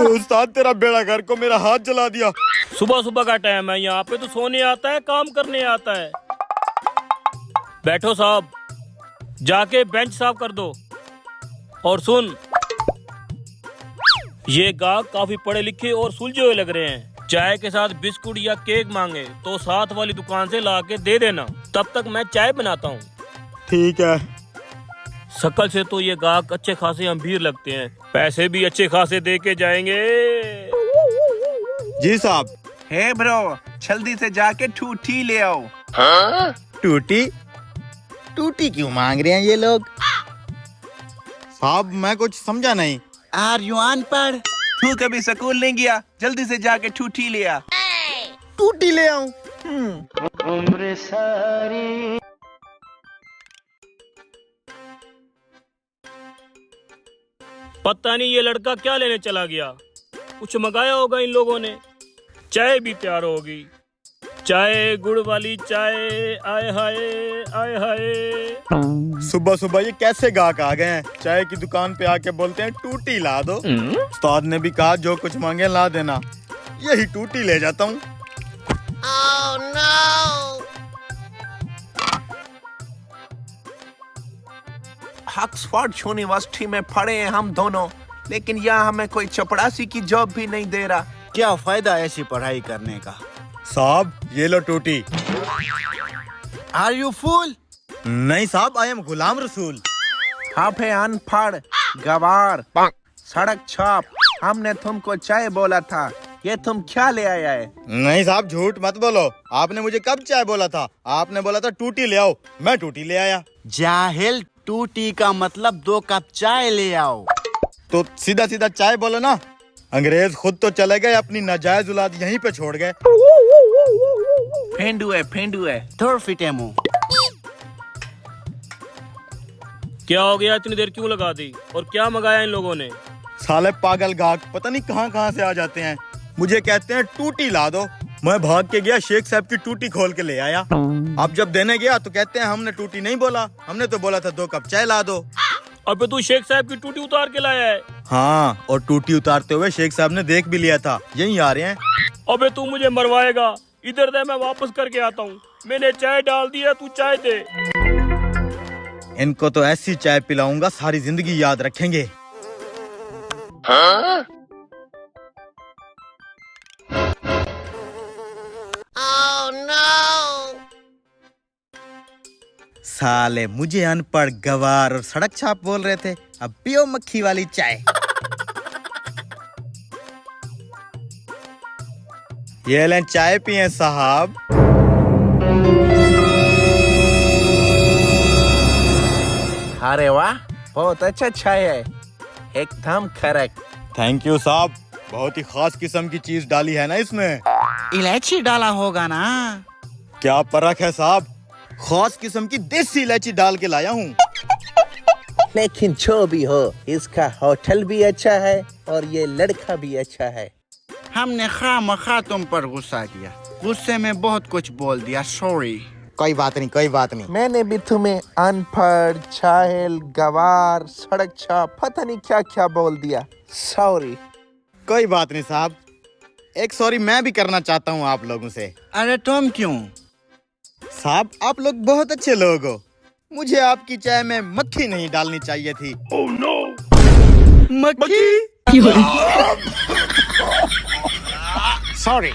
उस्ताद तेरा बेड़ा घर को मेरा हाथ जला दिया। सुबह सुबह का टाइम है, यहाँ पे तो सोने आता है, काम करने आता है। बैठो साहब, जाके बेंच साफ कर दो। और सुन, ये गाहक काफी पढ़े लिखे और सुलझे हुए लग रहे हैं। चाय के साथ बिस्कुट या केक मांगे तो साथ वाली दुकान से ला के दे देना, तब तक मैं चाय बनाता हूँ। ठीक है। शक्ल से तो ये गाहक अच्छे खासे अमीर लगते हैं, पैसे भी अच्छे खासे दे के जाएंगे। जी साहब। हे ब्रो, जल्दी से जाके ठूठी ले आओ। टूटी? टूटी क्यों मांग रहे हैं ये लोग? साहब मैं कुछ समझा नहीं। आर यू अनपढ़? तू कभी स्कूल नहीं गया? जल्दी से जाके ठूठी ले आ। टूटी ले आऊं? उम्र सारी पता नहीं ये लड़का क्या लेने चला गया। कुछ मंगाया होगा इन लोगों ने। चाय भी तैयार होगी, चाय गुड़ वाली चाय। आए हाय आए हाय। सुबह सुबह ये कैसे गाहक आ गए हैं? चाय की दुकान पे आके बोलते हैं टूटी ला दो। उस्ताद ने भी कहा जो कुछ मांगे ला देना, यही टूटी ले जाता हूँ। Oh no! ऑक्सफोर्ड यूनिवर्सिटी में पढ़े हैं हम दोनों, लेकिन यहाँ हमें कोई चपड़ासी की जॉब भी नहीं दे रहा। क्या फायदा ऐसी पढ़ाई करने का? साहब ये लो टूटी। Are you fool? नहीं साहब, आई एम गुलाम रसूल। आप है अनपढ़, गवार, सड़क छाप। हमने तुमको चाय बोला था, ये तुम क्या ले आया है? नहीं साहब झूठ मत बोलो। आपने मुझे कब चाय बोला था? आपने बोला था टूटी ले आओ, मैं टूटी ले आया। जाहिल, टूटी का मतलब 2 कप चाय ले आओ। तो सीधा सीधा चाय बोलो ना। अंग्रेज खुद तो चले गए, अपनी नाजायज औलाद यहीं पे छोड़ गए। फेंडू है। थोड़ फिटे मुंह। क्या हो गया, इतनी देर क्यों लगा दी? और क्या मंगाया इन लोगों ने? साले पागल गाहक पता नहीं कहाँ कहाँ से आ जाते हैं। मुझे कहते हैं टूटी ला दो, मैं भाग के गया शेख साहब की टूटी खोल के ले आया। अब जब देने गया तो कहते हैं हमने टूटी नहीं बोला, हमने तो बोला था 2 कप चाय ला दो। अबे तू शेख साहब की टूटी उतार के लाया है? हाँ, और टूटी उतारते हुए शेख साहब ने देख भी लिया था। यहीं आ रहे हैं। अबे तू मुझे मरवाएगा, इधर दे, मैं वापस करके आता हूँ। मैंने चाय डाल दी है, तू चाय दे। इनको तो ऐसी चाय पिलाऊंगा सारी जिंदगी याद रखेंगे। Oh no! साले मुझे अनपढ़, गवार और सड़क छाप बोल रहे थे, अब पियो मक्खी वाली चाय। ये लें चाय पिए साहब। अरे वाह, बहुत अच्छा चाय है, एकदम करेक्ट। थैंक यू साहब, बहुत ही खास किस्म की चीज डाली है ना इसमें। इलायची डाला होगा ना? क्या परख है साहब, खास किस्म की देसी इलायची डाल के लाया हूँ। लेकिन जो भी हो, इसका होटल भी अच्छा है और ये लड़का भी अच्छा है। हमने खामखा तुम पर गुस्सा किया, गुस्से में बहुत कुछ बोल दिया, सॉरी। कोई बात नहीं, कोई बात नहीं। मैंने भी तुम्हें अनपढ़, जाहिल, गवार, सड़क छाप, पता नहीं क्या क्या बोल दिया, सॉरी। कोई बात नहीं साहब, एक सॉरी मैं भी करना चाहता हूँ आप लोगों से। अरे तुम क्यों? साहब आप लोग बहुत अच्छे लोग हो, मुझे आपकी चाय में मक्खी नहीं डालनी चाहिए थी। Oh no! मक्खी? सॉरी।